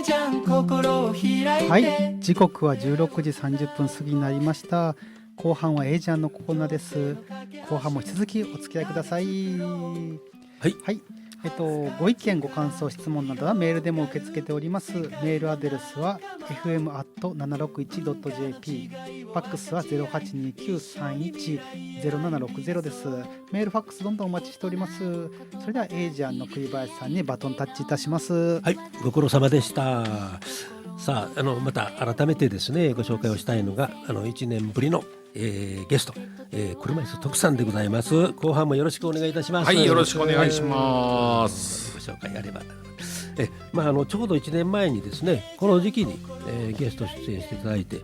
えじゃん心を開いて。はい、時刻は16時30分過ぎになりました。後半はエイジャンのコーナーです。後半も引き続きお付き合いください。はい、はい、ご意見ご感想質問などはメールでも受け付けております。メールアドレスは fm@761.jp、 ファックスは 0829310760 です。メールファックスどんどんお待ちしております。それではエイジャンの栗林さんにバトンタッチいたします。はい、ご苦労様でした。さあ、また改めてですねご紹介をしたいのが1年ぶりのゲスト、車椅子徳さんでございます。後半もよろしくお願いいたします。はい、よろしくお願いします。ご紹介あればちょうど1年前にですねこの時期に、ゲスト出演していただいて、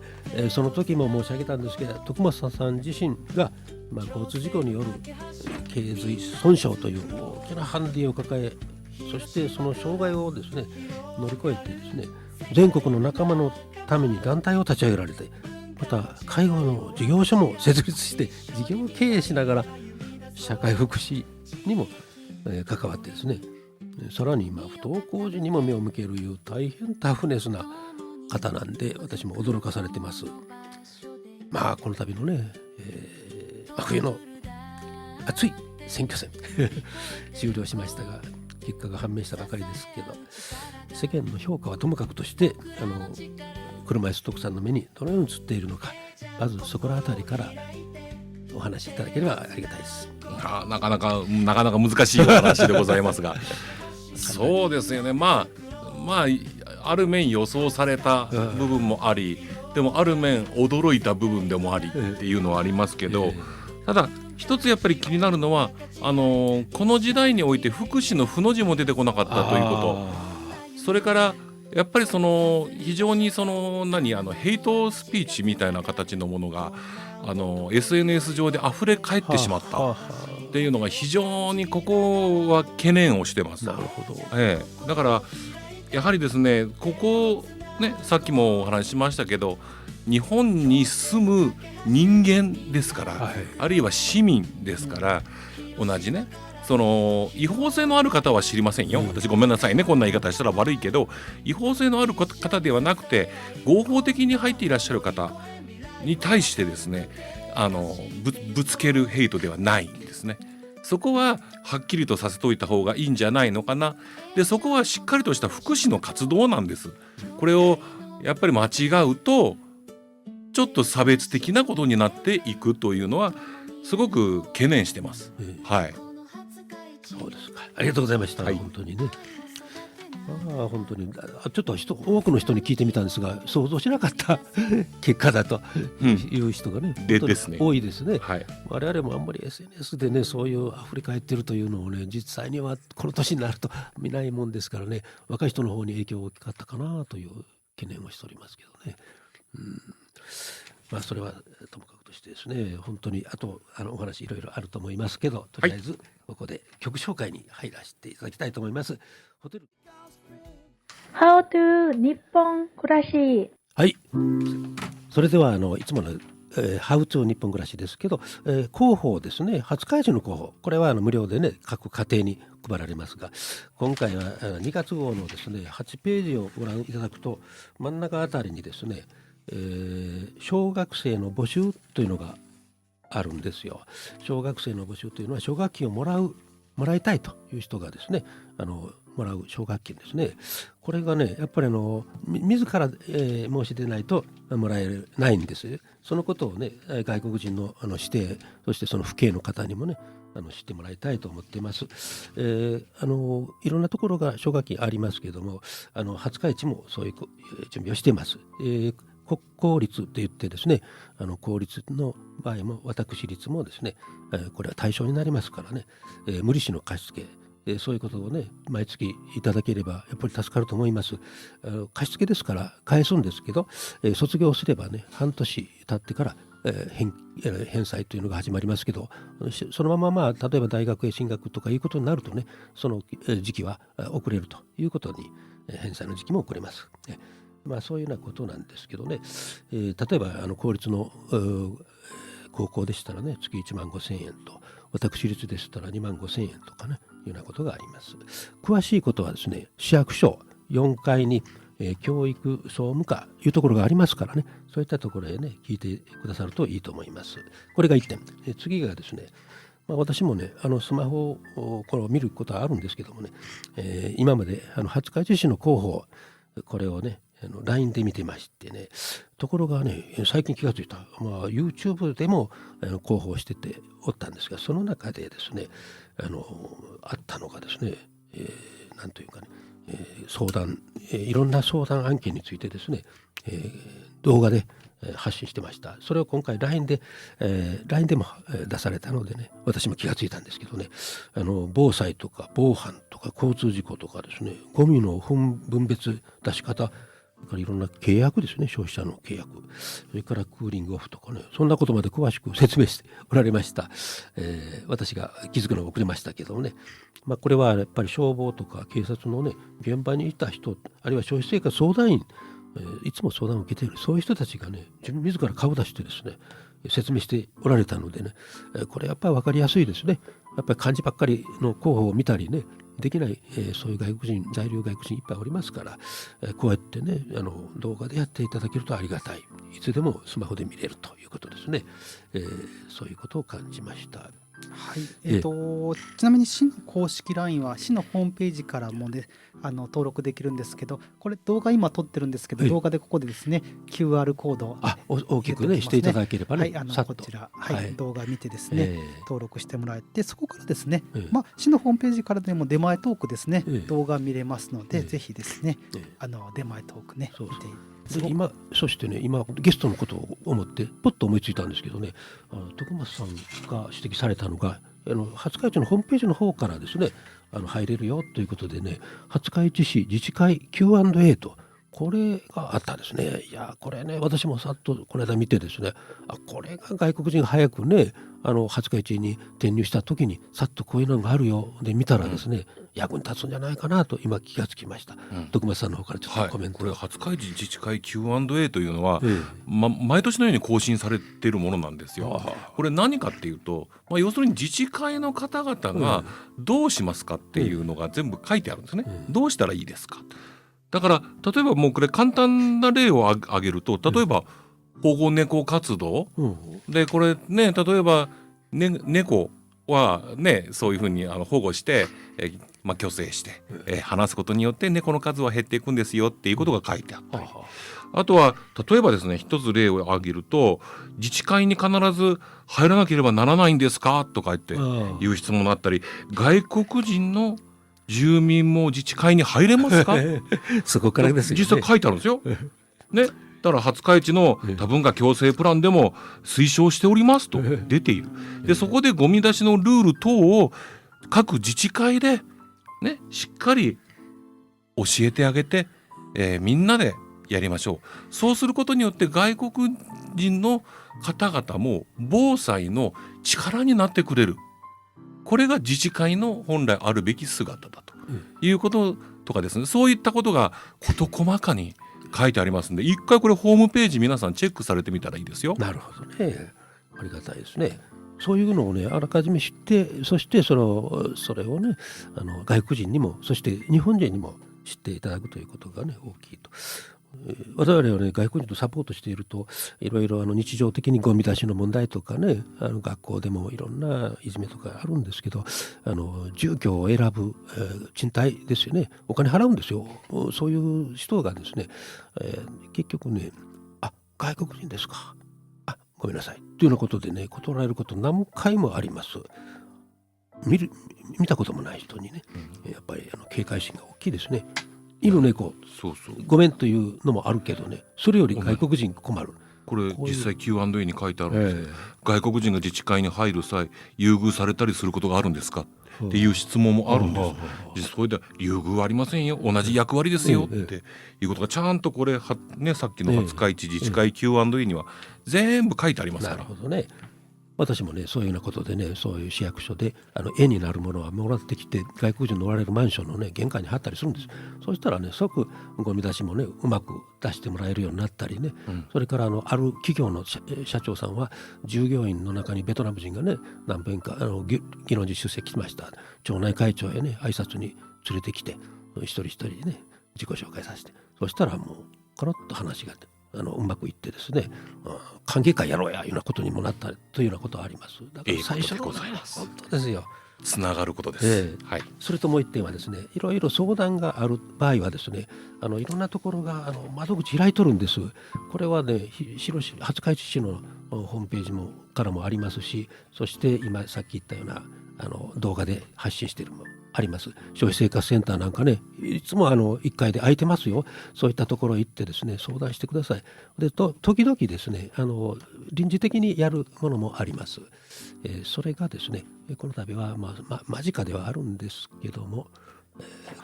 その時も申し上げたんですけど、徳正さん自身が、交通事故による頸髄損傷という大きなハンディを抱え、そしてその障害をですね乗り越えてですね全国の仲間のために団体を立ち上げられて、また介護の事業所も設立して事業経営しながら社会福祉にも、関わってですね、さらに今不登校児にも目を向けるいう大変タフネスな方なんで、私も驚かされてます。この度のね、冬の熱い選挙戦終了しましたが、結果が判明したばかりですけど、世間の評価はともかくとして車椅子徳さんの目にどのように映っているのか、まずそこらあたりからお話しいただければありがたいです。なかなか難しいお話でございますがそうですよね。ある面予想された部分もあり、でもある面驚いた部分でもありっていうのはありますけど、ただ一つやっぱり気になるのはこの時代において福祉の負の字も出てこなかったということ、それからやっぱり非常にヘイトスピーチみたいな形のものがSNS 上で溢れ返ってしまったっていうのが非常にここは懸念をしてます。なるほど、だからやはりですね、ここね、さっきもお話ししましたけど、日本に住む人間ですから、あるいは市民ですから、同じね違法性のある方は知りませんよ。私ごめんなさいね、こんな言い方したら悪いけど、違法性のある方ではなくて合法的に入っていらっしゃる方に対してですねぶつけるヘイトではないんですね。そこははっきりとさせといた方がいいんじゃないのかな。でそこはしっかりとした福祉の活動なんです。これをやっぱり間違うとちょっと差別的なことになっていくというのはすごく懸念してます。はい。そうですか、ありがとうございました。本当にね、本当にちょっと多くの人に聞いてみたんですが、想像しなかった結果だという人がね、ですね、多いですね。我々もあんまり SNS でねそういう溢れ返ってるというのをね、実際にはこの年になると見ないもんですからね、若い人の方に影響が大きかったかなという懸念をしておりますけどね。それはともかくとしてですね、本当にあとお話いろいろあると思いますけど、とりあえずここで曲紹介に入らせていただきたいと思います。ホテル How to 日本暮らし。はい、それではいつものHow to 日本暮らしですけど、広報ですね、廿日市の広報、これは無料でね各家庭に配られますが、今回は2月号のですね8ページをご覧いただくと、真ん中あたりにですね、小学生の募集というのがあるんですよ。小学生の募集というのは奨学金をもらいたいという人がですねもらう奨学金ですね。これがねやっぱり自ら、申し出ないともらえないんです。そのことをね外国人の指定、そしてその父兄の方にもね知ってもらいたいと思っています。いろんなところが奨学金ありますけれども、廿日市もそういう準備をしています。国公立といってですね公立の場合も私立もですね、これは対象になりますからね、無利子の貸付、そういうことをね毎月いただければやっぱり助かると思います。貸付ですから返すんですけど、卒業すればね半年経ってから返済というのが始まりますけど、そのまま例えば大学へ進学とかいうことになるとね、その時期は遅れるということに、返済の時期も遅れます。そういうようなことなんですけどね、例えば公立の高校でしたらね月1万5,000円と、私立でしたら2万5,000円とかねいうようなことがあります。詳しいことはですね市役所4階に教育総務課いうところがありますからね、そういったところへね聞いてくださるといいと思います。これが1点。次がですね、私もねスマホをこれを見ることはあるんですけどもね、今まで廿日市市の広報これをねLINE で見てましてね、ところがね最近気がついた、YouTube でも広報してておったんですが、その中でですねあったのがですね、なんというかね、相談、いろんな相談案件についてですね、動画で発信してました。それを今回 LINE でも出されたのでね、私も気がついたんですけどね、防災とか防犯とか交通事故とかですね、ゴミの分別出し方、それからいろんな契約ですね、消費者の契約、それからクーリングオフとかね、そんなことまで詳しく説明しておられました。私が気づくのが遅れましたけどもね、これはやっぱり消防とか警察のね現場にいた人、あるいは消費生活相談員、いつも相談を受けているそういう人たちがね自ら顔を出してですね説明しておられたのでね、これやっぱり分かりやすいですね。やっぱり漢字ばっかりの候補を見たりねできない、そういう在留外国人いっぱいおりますから、こうやってね動画でやっていただけるとありがたい。いつでもスマホで見れるということですね。そういうことを感じました。はい、ちなみに市の公式 LINE は市のホームページからもね登録できるんですけど、これ動画今撮ってるんですけど、動画でここでですね QR コード大きくねしていただければね、こちら、動画見てですね、登録してもらえて、そこからですね、市のホームページからでも出前トークですね、動画見れますので、ぜひですね出前トークね見てそしてね今ゲストのことを思ってポッと思いついたんですけどね、徳松さんが指摘されたのが廿日市のホームページの方からですね入れるよということでね、廿日市市自治会 Q&A とこれがあったんですね。いやこれね私もさっとこの間見てですね、これが外国人が早くね廿日市に転入した時にさっとこういうのがあるよで見たらですね、役に立つんじゃないかなと今気がつきました。徳松さんの方からちょっとコメント、これ廿日市自治会 Q&A というのは、毎年のように更新されているものなんですよ。これ何かっていうと、要するに自治会の方々がどうしますかっていうのが全部書いてあるんですね。どうしたらいいですか。だから例えばもうこれ簡単な例を挙げると、例えば保護猫活動、でこれね例えば、猫はねそういうふうに保護して、去勢して、話すことによって猫の数は減っていくんですよっていうことが書いてあったり、あとは例えばですね一つ例を挙げると、自治会に必ず入らなければならないんですかとか言っていう質問があったり、外国人の住民も自治会に入れますかそこからですよね。実際書いてあるんですよ。ね、だから廿日市の多文化共生プランでも推奨しておりますと出ている。でそこでゴミ出しのルール等を各自治会で、ね、しっかり教えてあげて、みんなでやりましょう。そうすることによって外国人の方々も防災の力になってくれる。これが自治会の本来あるべき姿だということとかですね、そういったことが事細かに書いてありますので、一回これホームページ皆さんチェックされてみたらいいですよ。なるほどね、ありがたいですね。そういうのをねあらかじめ知って、そしてそれをね外国人にもそして日本人にも知っていただくということがね大きいと。我々はね外国人とサポートしていると、いろいろ日常的にゴミ出しの問題とかね学校でもいろんないじめとかあるんですけど、住居を選ぶ、賃貸ですよね、お金払うんですよ。そういう人がですね、結局ね外国人ですか、ごめんなさいというようなことでね断られること何回もあります。見たこともない人にね、やっぱり警戒心が大きいですね。犬猫ごめんというのもあるけどね、それより外国人困る。これ実際 Q&A に書いてあるんですよ。外国人が自治会に入る際優遇されたりすることがあるんですかっていう質問もあるんです。それで優遇はありませんよ、同じ役割ですよっていうことがちゃんとこれね、さっきの廿日市自治会 Q&A には全部書いてありますから。なるほどね。私もねそういうようなことでね、そういう市役所で絵になるものはもらってきて外国人のおられるマンションのね玄関に貼ったりするんです。そうしたらね即ゴミ出しもねうまく出してもらえるようになったりね、それからある企業の社長さんは従業員の中にベトナム人がね何遍か議論に出席しました、町内会長へね挨拶に連れてきて一人一人ね自己紹介させて、そしたらもうコロッと話がうまくいってですね、歓迎会やろうやいうようなことにもなったというようなことはあります。だから最初のございます。本当ですよ。つながることです、はい。それともう一点はですね、いろいろ相談がある場合はですね、いろんなところが窓口開いとるんです。これはね、廿日市市のホームページからもありますし、そして今さっき言ったような動画で発信しているもあります。消費生活センターなんかね、いつも1階で空いてますよ。そういったところへ行ってですね、相談してください。で時々ですね、臨時的にやるものもあります。それがですね、この度は間近ではあるんですけども、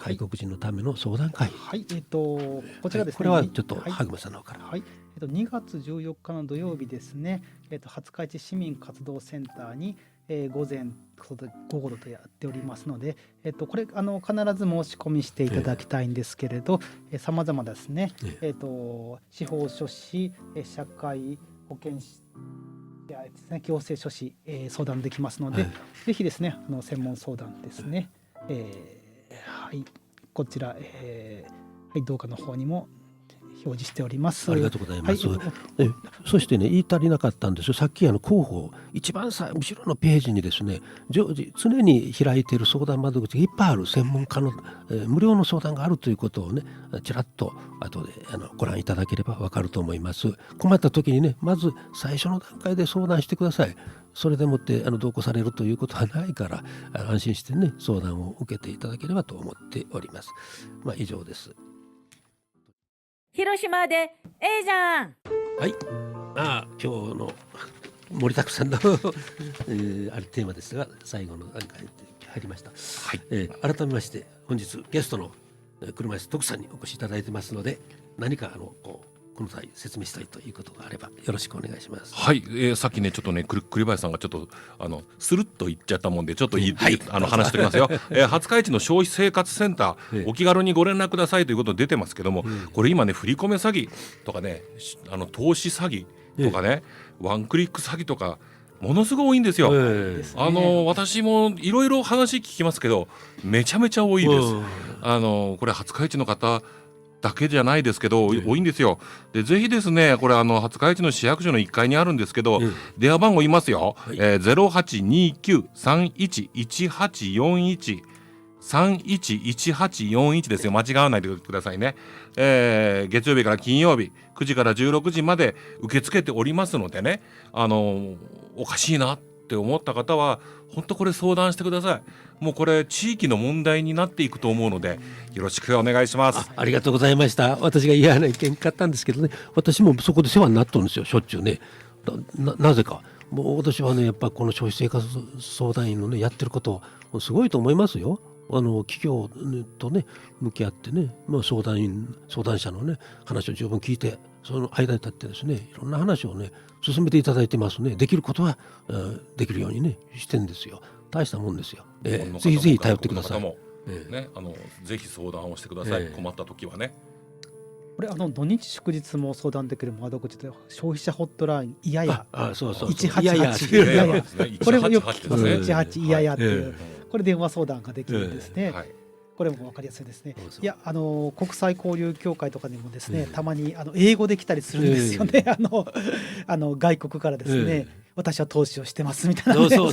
外国人のための相談会、はい、こちらですね、これはちょっと萩間さんの方から、はい、2月14日の土曜日ですね、廿日市市民活動センターに、午前午後とやっておりますので、これ必ず申し込みしていただきたいんですけれど、さまざまですね、司法書士、社会保険士ですね、行政書士、相談できますので、ぜひですね、専門相談ですね、はい、こちら、はい、動画の方にも表示しております。ありがとうございます。そしてね、言い足りなかったんですよ。さっき広報一番後ろのページにですね、常に開いている相談窓口がいっぱいある、専門家の、無料の相談があるということをね、ちらっと後でご覧いただければ分かると思います。困った時にね、まず最初の段階で相談してください。それでもって同行されるということはないから、安心してね、相談を受けていただければと思っております。以上です。広島でええじゃん。はい、今日の盛りだくさんのあるテーマですが、最後の段階に入りました。はい、改めまして本日ゲストの車椅子徳さんにお越しいただいてますので、何かこの際説明したいということがあればよろしくお願いします。はい、さっきねちょっとね栗林さんがちょっとスルッと言っちゃったもんで、ちょっと話しておきますよ。廿日市の消費生活センター、お気軽にご連絡くださいということ出てますけども、これ今ね振り込め詐欺とかね、投資詐欺とかね、ワンクリック詐欺とかものすごい多いんですよ。私もいろいろ話聞きますけど、めちゃめちゃ多いです。これ廿日市の方だけじゃないですけど、多いんですよ。でぜひですね、これ廿日市の市役所の1階にあるんですけど、電話番号言いますよ。0829-311841 311841ですよ。間違わないでくださいね。月曜日から金曜日9時から16時まで受け付けておりますのでね、おかしいなって思った方は本当これ相談してください。もうこれ地域の問題になっていくと思うので、よろしくお願いします。ありがとうございました。私が嫌な意見買ったんですけどね、私もそこで世話になってるんですよ、しょっちゅうね。なぜかもう私はね、やっぱりこの消費生活相談員のねやってることすごいと思いますよ。企業とね向き合ってね、相談者のね話を十分聞いて、その間に立ってですね、いろんな話をね進めていただいてますね。できることはできるようにねしてんですよ。大したもんですよ。ぜひぜひ頼ってください。ね、ぜひ相談をしてください。困った時はね。これ土日祝日も相談できる窓口で、消費者ホットラインいやや188、これもよく聞きますね。18いややっていう、これ電話相談ができるんですね。これも分かりやすいですね。いや、国際交流協会とかでもですね、たまに英語で来たりするんですよね。外国からですね、私は投資をしてますみたいな、ね、そう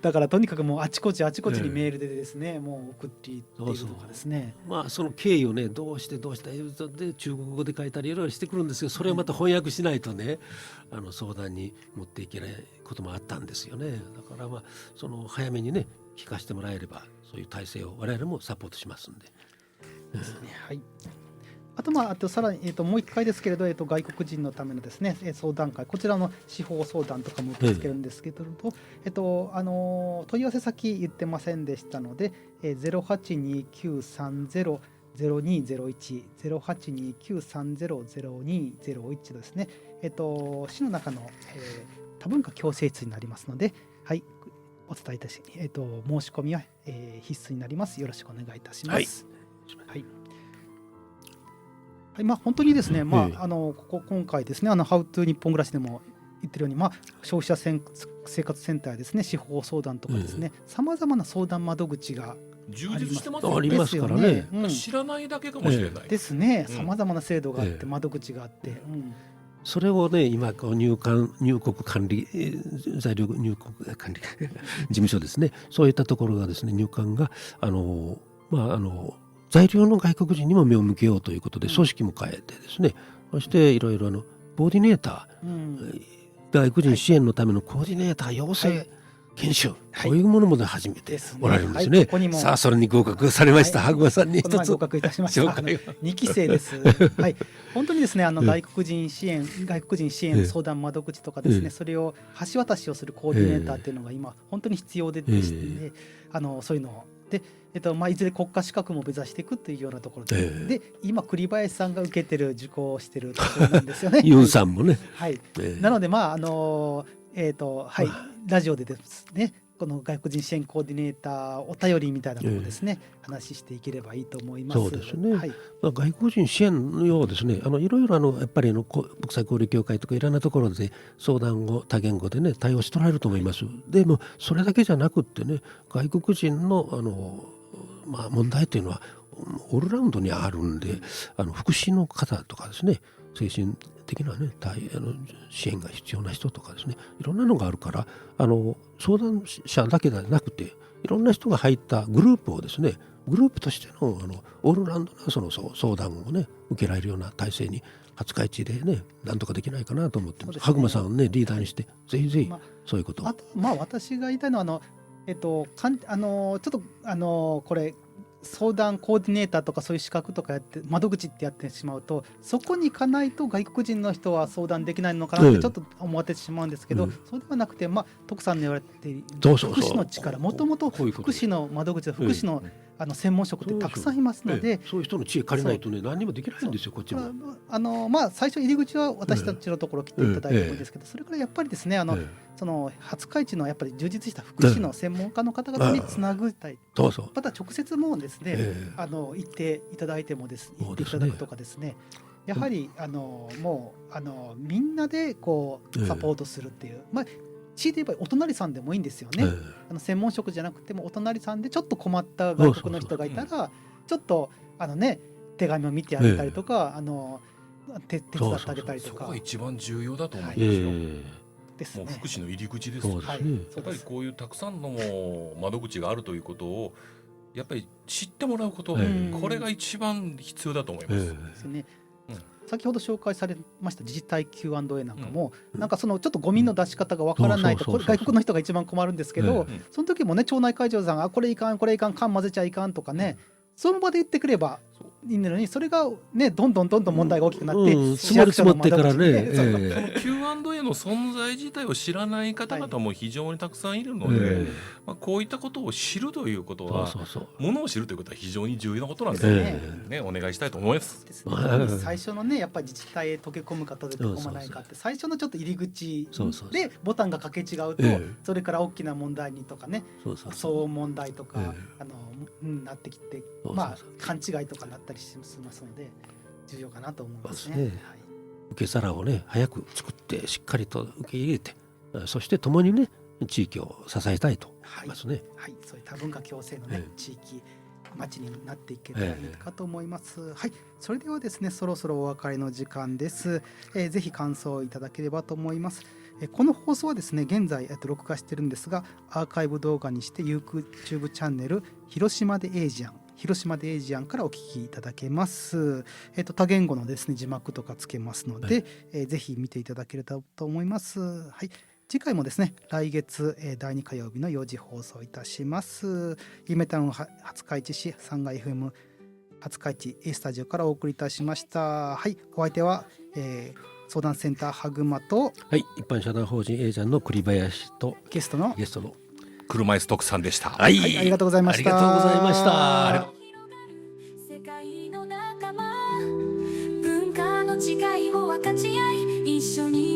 だからとにかくもうあちこちにメールでですね、もう送っていっているとかですね。その経緯をね、どうしたで中国語で書いたりいろいろしてくるんですけど、それをまた翻訳しないとね、相談に持っていけないこともあったんですよね。だからその早めにね聞かせてもらえれば、そういう体制を我々もサポートしますんで。ですね。はい。あとさらに、もう一回ですけれど、外国人のためのですね相談会、こちらの司法相談とかも受け付けるんですけど、問い合わせ先言ってませんでしたので、0829300201 0829300201ですね。市の中の、多文化共生室になりますので、はい、お伝えいたし、申し込みは、必須になります。よろしくお願いいたします。はい。はい、本当にですね、今回ですね、How to 日本暮らしでも言ってるように、消費者生活センターですね、司法相談とかですね、さまざまな相談窓口が充実してますありますからね。知らないだけかもしれないですね。さまざまな制度があって窓口があって、それをね今こう入国管理在留入国管理事務所ですね、そういったところがですね入管が在留の外国人にも目を向けようということで組織も変えてですね、そしていろいろコーディネーター、外国人支援のためのコーディネーター養成研修、こういうものも始めておられるんですね。さあそれに合格されました羽熊さんに一つ合格いたしました。2期生です。はい、本当にですね外国人支援相談窓口とかですね、それを橋渡しをするコーディネーターっていうのが今本当に必要でして、そういうのでいずれ国家資格も目指していくというようなところで、今栗林さんが受けてる受講してるところなんですよね。ユンさんもね。はい。なのでラジオでですね、この外国人支援コーディネーターお便りみたいなのをですね、話していければいいと思います。そうですね。外国人支援のようですね、いろいろやっぱり国際交流協会とかいろんなところで相談を多言語でね対応しておられると思います。でもそれだけじゃなくってね、外国人の問題というのはオールラウンドにあるんで、福祉の方とかですね、精神的なね支援が必要な人とかですね、いろんなのがあるから相談者だけではなくていろんな人が入ったグループをですね、グループとしてのオールラウンドな相談をね受けられるような体制に廿日市でねなんとかできないかなと思ってます。羽熊さんをねリーダーにしてぜひぜひそういうことを。私が言いたいのはちょっとこれ相談コーディネーターとかそういう資格とかやって窓口ってやってしまうと、そこに行かないと外国人の人は相談できないのかなってちょっと思ってしまうんですけど、そうではなくて徳さんの言われている福祉の力、もともと福祉の窓口で福祉の専門職ってたくさんいますので、そういう人の知恵借りないとね何にもできないんですよ。こっちも最初入り口は私たちのところ来ていただいてもいいですけど、それからやっぱりですねその廿日市のやっぱり充実した福祉の専門家の方々につなぐたい、また直接もですね行っていただいても行っていただくとかですね、やはりもうみんなでこうサポートするっていう、強いて言えばお隣さんでもいいんですよね。専門職じゃなくてもお隣さんでちょっと困った外国の人がいたらちょっと手紙を見てあげたりとか手伝ってあげたりとか、そこが一番重要だと思いますよ。もう福祉の入り口です。やっぱりこういうたくさんの窓口があるということをやっぱり知ってもらうこと、これが一番必要だと思います。ですね。先ほど紹介されました自治体 Q&A なんかも、なんかちょっとゴミの出し方がわからないと、これ外国の人が一番困るんですけど、その時もね町内会長さんがこれいかんこれいかん缶混ぜちゃいかんとかね、その場で言ってくればいいのに、それがねどんどん問題が大きくなって、積もり積もってからね、Q&A の存在自体を知らない方々も非常にたくさんいるので、こういったことを知るということは、ものを知るということは非常に重要なことなんですね。お願いしたいと思います。最初のねやっぱり自治体へ溶け込むか溶け込まないかって最初のちょっと入り口でボタンが掛け違うと、それから大きな問題にとかね、騒音問題とかなってきて、勘違いとかなったりしますので重要かなと思いますね。受け皿をね早く作ってしっかりと受け入れて、そして共にね地域を支えたいと思いますね。そういう多文化共生のね地域町になっていけばいいかと思います。それではですねそろそろお別れの時間です。ぜひ感想をいただければと思います。この放送はですね現在録画してるんですが、アーカイブ動画にして YouTube チャンネル広島でエイジアンからお聞きいただけます。多言語のですね字幕とかつけますので、ぜひ見ていただければと思います。次回もですね来月、第2火曜日の4時放送いたします。夢タウン廿日市市3階 FM 廿日市 A スタジオからお送りいたしました。お相手は、相談センター羽熊と、一般社団法人エージャンの栗林とゲストの車椅子徳さんでした。ありがとうございました。ありがとうございました。世界の仲間、文化の違いを分かち合い、一緒に